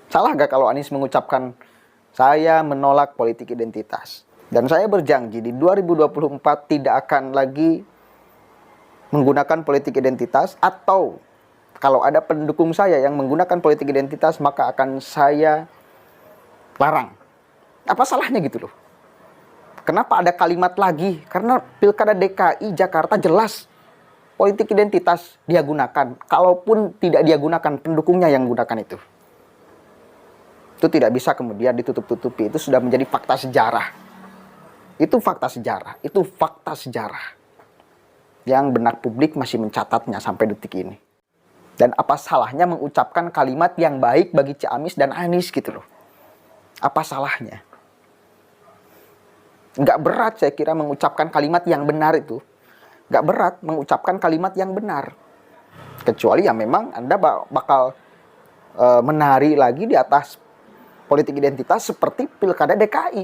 Salah gak kalau Anies mengucapkan saya menolak politik identitas? Dan saya berjanji di 2024 tidak akan lagi menggunakan politik identitas, atau kalau ada pendukung saya yang menggunakan politik identitas maka akan saya larang. Apa salahnya gitu loh? Kenapa ada kalimat lagi? Karena Pilkada DKI Jakarta jelas politik identitas dia gunakan. Kalaupun tidak dia gunakan, pendukungnya yang gunakan itu. Itu tidak bisa kemudian ditutup-tutupi. Itu sudah menjadi fakta sejarah. Itu fakta sejarah. Itu fakta sejarah. Yang benak publik masih mencatatnya sampai detik ini. Dan apa salahnya mengucapkan kalimat yang baik bagi Ciamis dan Anies gitu loh. Apa salahnya? Nggak berat saya kira mengucapkan kalimat yang benar itu. Nggak berat mengucapkan kalimat yang benar. Kecuali ya memang Anda bakal menari lagi di atas politik identitas seperti Pilkada DKI.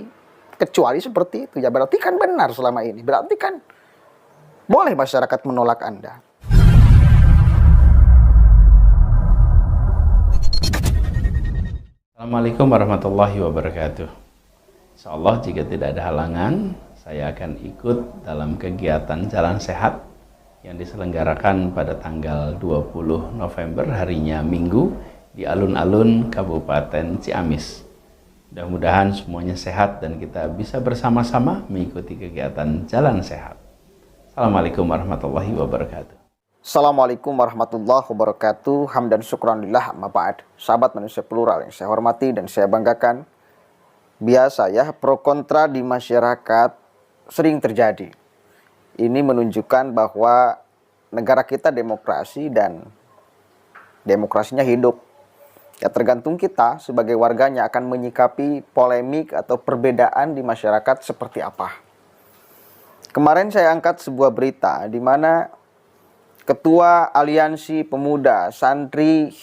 Kecuali seperti itu. Ya berarti kan benar selama ini. Berarti kan boleh masyarakat menolak Anda. Assalamualaikum warahmatullahi wabarakatuh. Insyaallah jika tidak ada halangan, saya akan ikut dalam kegiatan Jalan Sehat yang diselenggarakan pada tanggal 20 November harinya Minggu di alun-alun Kabupaten Ciamis. Mudah-mudahan semuanya sehat dan kita bisa bersama-sama mengikuti kegiatan Jalan Sehat. Assalamualaikum warahmatullahi wabarakatuh. Assalamualaikum warahmatullahi wabarakatuh. Hamdan syukranillah amma ba'd. Sahabat manusia plural yang saya hormati dan saya banggakan. Biasa ya, pro kontra di masyarakat sering terjadi. Ini menunjukkan bahwa negara kita demokrasi dan demokrasinya hidup. Ya tergantung kita sebagai warganya akan menyikapi polemik atau perbedaan di masyarakat seperti apa. Kemarin saya angkat sebuah berita di mana Ketua Aliansi Pemuda, Santri,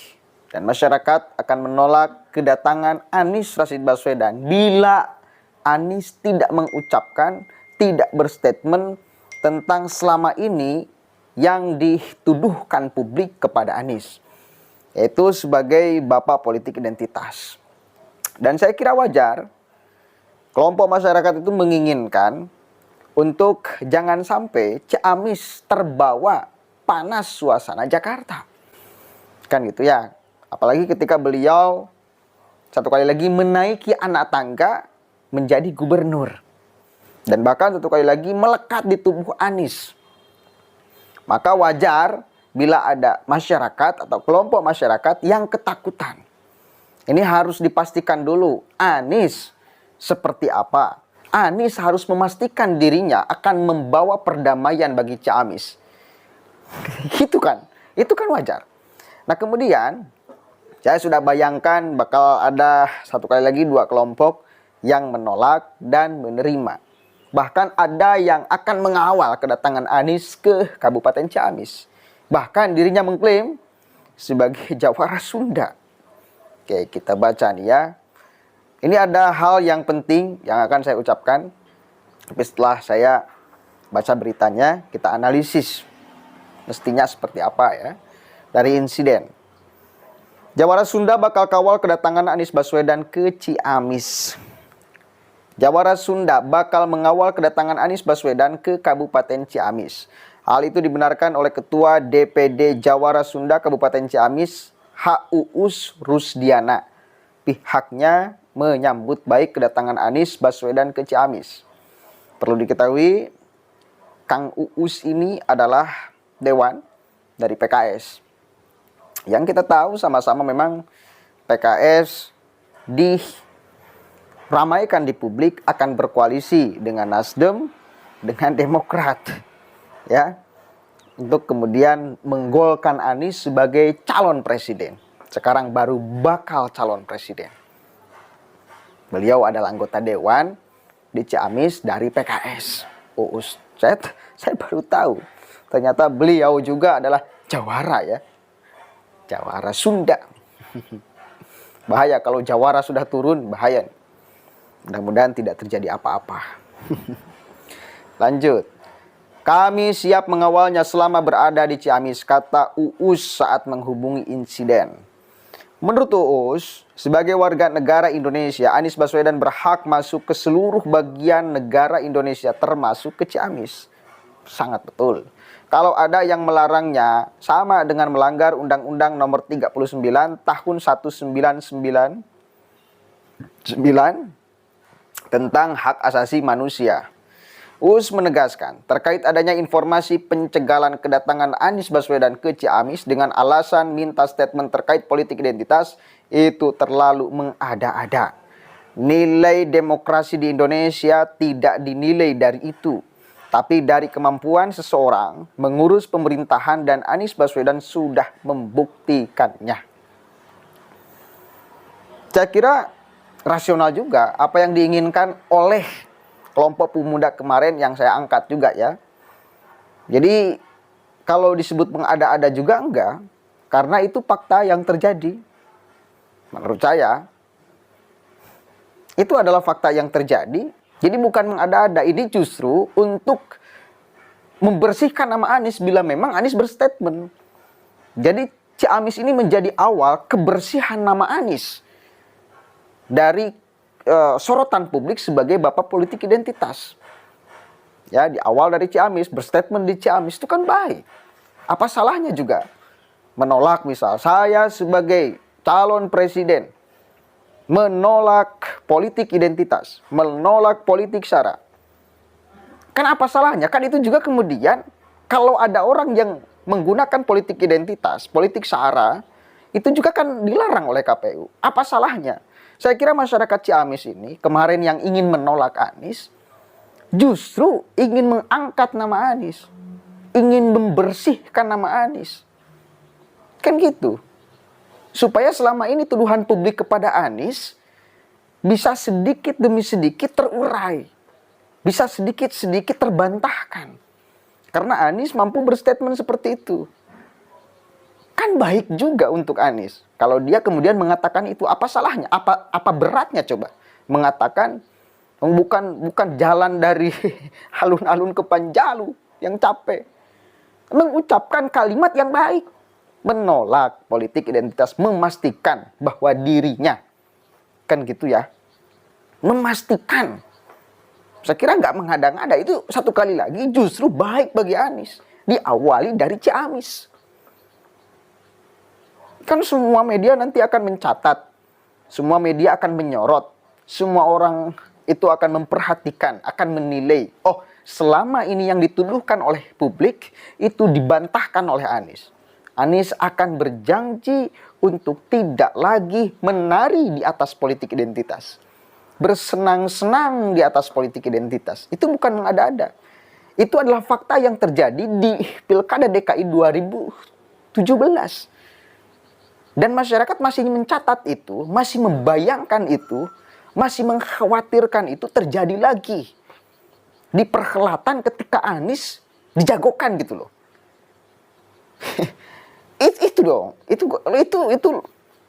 dan Masyarakat akan menolak kedatangan Anies Rashid Baswedan bila Anies tidak mengucapkan, tidak berstatement tentang selama ini yang dituduhkan publik kepada Anies, yaitu sebagai bapak politik identitas. Dan saya kira wajar kelompok masyarakat itu menginginkan untuk jangan sampai Ciamis terbawa panas suasana Jakarta. Kan gitu ya. Apalagi ketika beliau satu kali lagi menaiki anak tangga menjadi gubernur. Dan bahkan satu kali lagi melekat di tubuh Anies. Maka wajar bila ada masyarakat atau kelompok masyarakat yang ketakutan. Ini harus dipastikan dulu Anies seperti apa. Anies harus memastikan dirinya akan membawa perdamaian bagi Ciamis. Itu kan wajar. Nah kemudian saya sudah bayangkan bakal ada satu kali lagi dua kelompok yang menolak dan menerima. Bahkan ada yang akan mengawal kedatangan Anies ke Kabupaten Ciamis. Bahkan dirinya mengklaim sebagai jawara Sunda. Oke, kita baca nih ya. Ini ada hal yang penting yang akan saya ucapkan. Tapi setelah saya baca beritanya, kita analisis mestinya seperti apa ya. Dari insiden Jawara Sunda bakal kawal kedatangan Anies Baswedan ke Ciamis. Jawara Sunda bakal mengawal kedatangan Anies Baswedan ke Kabupaten Ciamis. Hal itu dibenarkan oleh Ketua DPD Jawara Sunda Kabupaten Ciamis, H.Uus Rusdiana. Pihaknya menyambut baik kedatangan Anies Baswedan ke Ciamis. Perlu diketahui, Kang Uus ini adalah Dewan dari PKS. Yang kita tahu sama-sama memang PKS diramaikan di publik akan berkoalisi dengan Nasdem, dengan Demokrat. Ya, untuk kemudian menggolkan Anies sebagai calon presiden. Sekarang baru bakal calon presiden. Beliau adalah anggota Dewan di Ciamis dari PKS. Uus, saya baru tahu. Ternyata beliau juga adalah jawara ya. Jawara Sunda. Bahaya kalau jawara sudah turun, bahaya. Mudah-mudahan tidak terjadi apa-apa. Lanjut. Kami siap mengawalnya selama berada di Ciamis, kata Uus saat menghubungi insiden. Menurut Uus, sebagai warga negara Indonesia, Anies Baswedan berhak masuk ke seluruh bagian negara Indonesia, termasuk ke Ciamis. Sangat betul. Kalau ada yang melarangnya, sama dengan melanggar Undang-Undang Nomor 39 Tahun 1999 tentang hak asasi manusia. Uus menegaskan, terkait adanya informasi pencegalan kedatangan Anies Baswedan ke Ciamis dengan alasan minta statement terkait politik identitas, itu terlalu mengada-ada. Nilai demokrasi di Indonesia tidak dinilai dari itu, tapi dari kemampuan seseorang mengurus pemerintahan, dan Anies Baswedan sudah membuktikannya. Saya kira rasional juga apa yang diinginkan oleh kelompok pemuda kemarin yang saya angkat juga ya. Jadi kalau disebut mengada-ada juga enggak, karena itu fakta yang terjadi. Menurut saya itu adalah fakta yang terjadi. Jadi bukan mengada-ada, ini justru untuk membersihkan nama Anies bila memang Anies berstatement. Jadi Ciamis ini menjadi awal kebersihan nama Anies dari sorotan publik sebagai bapak politik identitas. Ya, di awal dari Ciamis, berstatement di Ciamis itu kan baik. Apa salahnya juga menolak, misal saya sebagai calon presiden menolak politik identitas, menolak politik sara. Kan apa salahnya? Kan itu juga kemudian kalau ada orang yang menggunakan politik identitas, politik sara, itu juga kan dilarang oleh KPU. Apa salahnya? Saya kira masyarakat Ciamis ini kemarin yang ingin menolak Anies justru ingin mengangkat nama Anies, ingin membersihkan nama Anies. Kan gitu. Supaya selama ini tuduhan publik kepada Anies bisa sedikit demi sedikit terurai. Bisa sedikit-sedikit terbantahkan. Karena Anies mampu berstatement seperti itu. Kan baik juga untuk Anies. Kalau dia kemudian mengatakan itu, apa salahnya? Apa beratnya coba? Mengatakan bukan jalan dari alun-alun ke Panjalu yang capek. Mengucapkan kalimat yang baik. Menolak politik identitas, memastikan bahwa dirinya. Kan gitu ya. Memastikan. Saya kira nggak mengada-ngada. Itu satu kali lagi justru baik bagi Anies. Diawali dari Ciamis. Kan semua media nanti akan mencatat. Semua media akan menyorot. Semua orang itu akan memperhatikan, akan menilai. Oh, selama ini yang dituduhkan oleh publik itu dibantahkan oleh Anies. Anies akan berjanji untuk tidak lagi menari di atas politik identitas. Bersenang-senang di atas politik identitas. Itu bukan mengada-ada. Itu adalah fakta yang terjadi di Pilkada DKI 2017. Dan masyarakat masih mencatat itu, masih membayangkan itu, masih mengkhawatirkan itu terjadi lagi. Di perhelatan ketika Anies dijagokan gitu loh. Itu dong, itu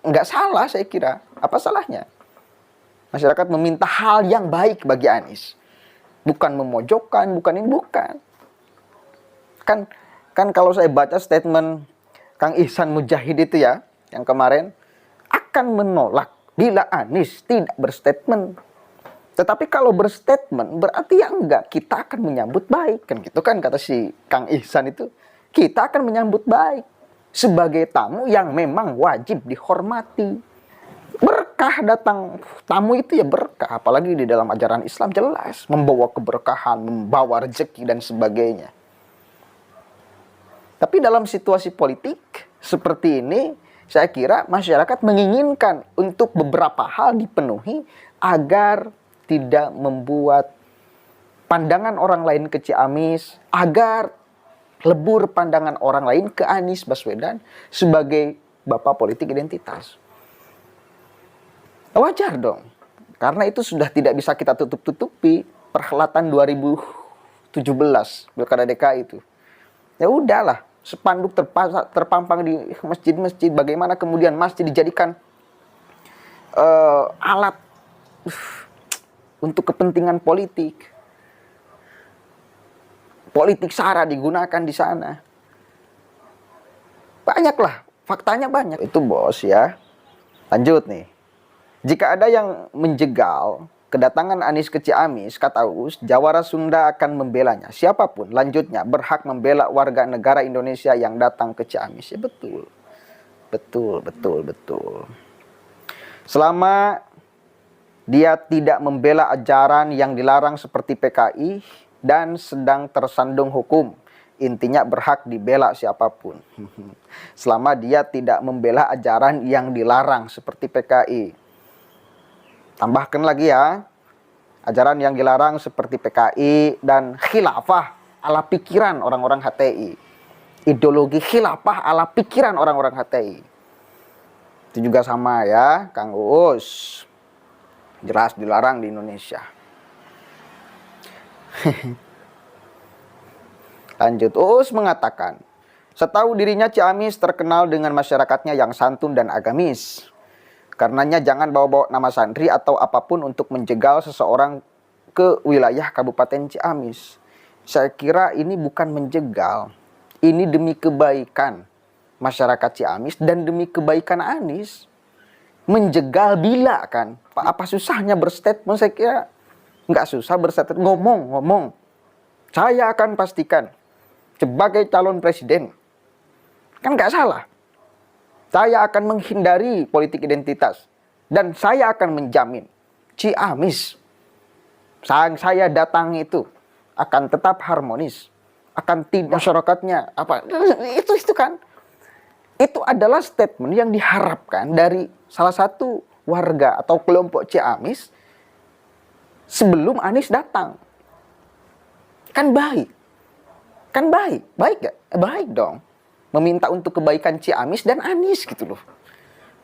nggak salah saya kira. Apa salahnya? Masyarakat meminta hal yang baik bagi Anies. Bukan memojokkan, bukan ini, bukan. Kan kalau saya baca statement Kang Ihsan Mujahid itu ya, yang kemarin, akan menolak bila Anies tidak berstatement. Tetapi kalau berstatement berarti ya enggak, kita akan menyambut baik. Kan gitu kan kata si Kang Ihsan itu. Kita akan menyambut baik. Sebagai tamu yang memang wajib dihormati. Berkah datang. Tamu itu ya berkah. Apalagi di dalam ajaran Islam jelas. Membawa keberkahan, membawa rezeki dan sebagainya. Tapi dalam situasi politik seperti ini, saya kira masyarakat menginginkan untuk beberapa hal dipenuhi agar tidak membuat pandangan orang lain ke Ciamis, agar lebur pandangan orang lain ke Anies Baswedan sebagai bapak politik identitas. Wajar dong, karena itu sudah tidak bisa kita tutup-tutupi. Perhelatan 2017 Pilkada DKI itu. Ya udahlah. Spanduk terpampang di masjid-masjid. Bagaimana kemudian masjid dijadikan alat untuk kepentingan politik. Politik sara digunakan di sana. Banyaklah, faktanya banyak. Itu bos ya. Lanjut nih. Jika ada yang menjegal kedatangan Anies ke Ciamis, kata Uus, Jawara Sunda akan membelanya. Siapapun, lanjutnya, berhak membela warga negara Indonesia yang datang ke Ciamis. Ya betul. Betul. Selama dia tidak membela ajaran yang dilarang seperti PKI dan sedang tersandung hukum, intinya berhak dibela siapapun. Selama dia tidak membela ajaran yang dilarang seperti PKI. Tambahkan lagi ya, ajaran yang dilarang seperti PKI dan khilafah ala pikiran orang-orang HTI. Ideologi khilafah ala pikiran orang-orang HTI. Itu juga sama ya, Kang Uus. Jelas dilarang di Indonesia. Lanjut, Uus mengatakan, setahu dirinya Ciamis terkenal dengan masyarakatnya yang santun dan agamis. Karenanya jangan bawa-bawa nama santri atau apapun untuk menjegal seseorang ke wilayah Kabupaten Ciamis. Saya kira ini bukan menjegal. Ini demi kebaikan masyarakat Ciamis dan demi kebaikan Anies. Menjegal bila kan. Apa susahnya berstatement? Saya kira nggak susah berstatement. Ngomong. Saya akan pastikan sebagai calon presiden. Kan nggak salah. Saya akan menghindari politik identitas. Dan saya akan menjamin Ciamis saat saya datang itu akan tetap harmonis. Akan tidak masyarakatnya apa. Itu kan. Itu adalah statement yang diharapkan dari salah satu warga atau kelompok Ciamis sebelum Anies datang. Kan baik. Baik gak? Baik dong. Meminta untuk kebaikan Ciamis dan Anies gitu loh.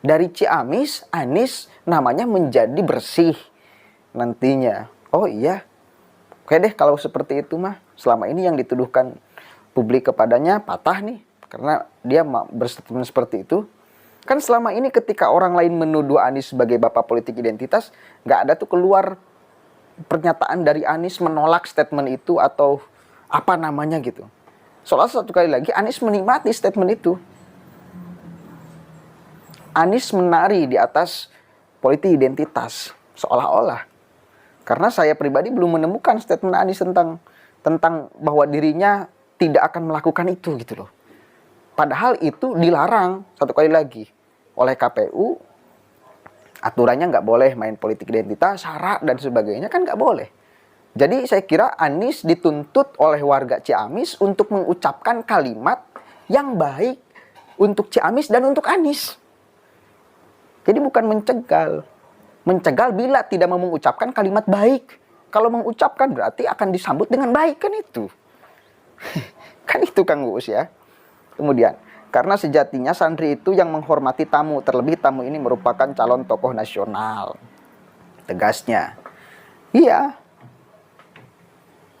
Dari Ciamis, Anies namanya menjadi bersih nantinya. Oh iya, oke deh kalau seperti itu mah. Selama ini yang dituduhkan publik kepadanya patah nih. Karena dia berstatement seperti itu. Kan selama ini ketika orang lain menuduh Anies sebagai bapak politik identitas, nggak ada tuh keluar pernyataan dari Anies menolak statement itu atau apa namanya gitu. Soalnya satu kali lagi Anies menikmati statement itu. Anies menari di atas politik identitas seolah-olah. Karena saya pribadi belum menemukan statement Anies tentang bahwa dirinya tidak akan melakukan itu gitu loh. Padahal itu dilarang satu kali lagi oleh KPU. Aturannya nggak boleh main politik identitas, syarat dan sebagainya kan nggak boleh. Jadi saya kira Anies dituntut oleh warga Ciamis untuk mengucapkan kalimat yang baik untuk Ciamis dan untuk Anies. Jadi bukan mencegal. Mencegal bila tidak mau mengucapkan kalimat baik. Kalau mengucapkan berarti akan disambut dengan baik kan itu. Kan itu Kang Uus ya. Kemudian, karena sejatinya santri itu yang menghormati tamu. Terlebih tamu ini merupakan calon tokoh nasional. Tegasnya. Iya.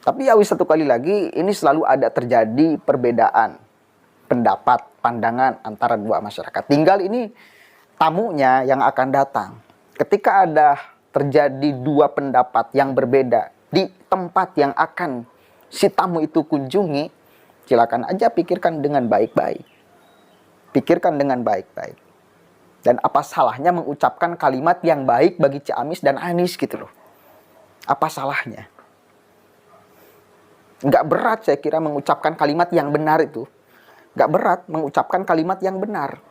Tapi ya satu kali lagi ini selalu ada terjadi perbedaan pendapat, pandangan antara dua masyarakat. Tinggal ini tamunya yang akan datang. Ketika ada terjadi dua pendapat yang berbeda di tempat yang akan si tamu itu kunjungi, silakan aja pikirkan dengan baik-baik. Pikirkan dengan baik-baik. Dan apa salahnya mengucapkan kalimat yang baik bagi Ciamis dan Anies gitu loh. Apa salahnya? Nggak berat saya kira mengucapkan kalimat yang benar itu. Nggak berat mengucapkan kalimat yang benar.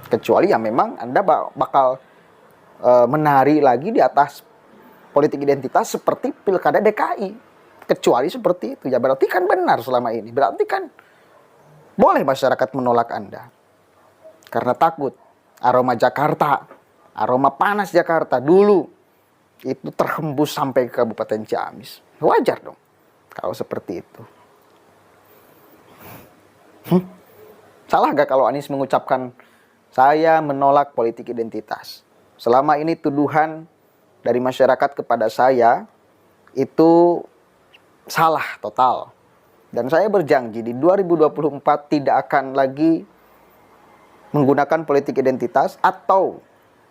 Kecuali ya memang Anda bakal menari lagi di atas politik identitas seperti Pilkada DKI. Kecuali seperti itu. Ya berarti kan benar selama ini. Berarti kan boleh masyarakat menolak Anda. Karena takut. Aroma Jakarta. Aroma panas Jakarta dulu. Itu terhembus sampai ke Kabupaten Ciamis. Wajar dong kalau seperti itu. Salah gak kalau Anies mengucapkan saya menolak politik identitas? Selama ini tuduhan dari masyarakat kepada saya itu salah total. Dan saya berjanji di 2024 tidak akan lagi menggunakan politik identitas, atau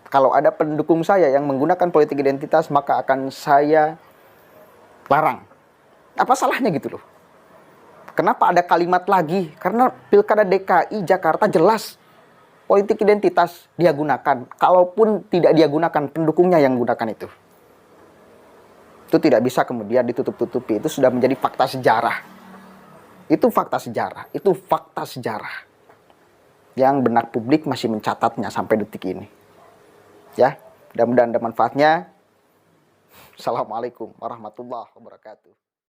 kalau ada pendukung saya yang menggunakan politik identitas maka akan saya larang. Apa salahnya gitu loh? Kenapa ada kalimat lagi? Karena Pilkada DKI Jakarta jelas politik identitas dia gunakan. Kalaupun tidak dia gunakan, pendukungnya yang gunakan itu. Itu tidak bisa kemudian ditutup-tutupi. Itu sudah menjadi fakta sejarah. Itu fakta sejarah. Itu fakta sejarah. Yang benak publik masih mencatatnya sampai detik ini. Ya, mudah-mudahan ada manfaatnya. Assalamualaikum warahmatullahi wabarakatuh.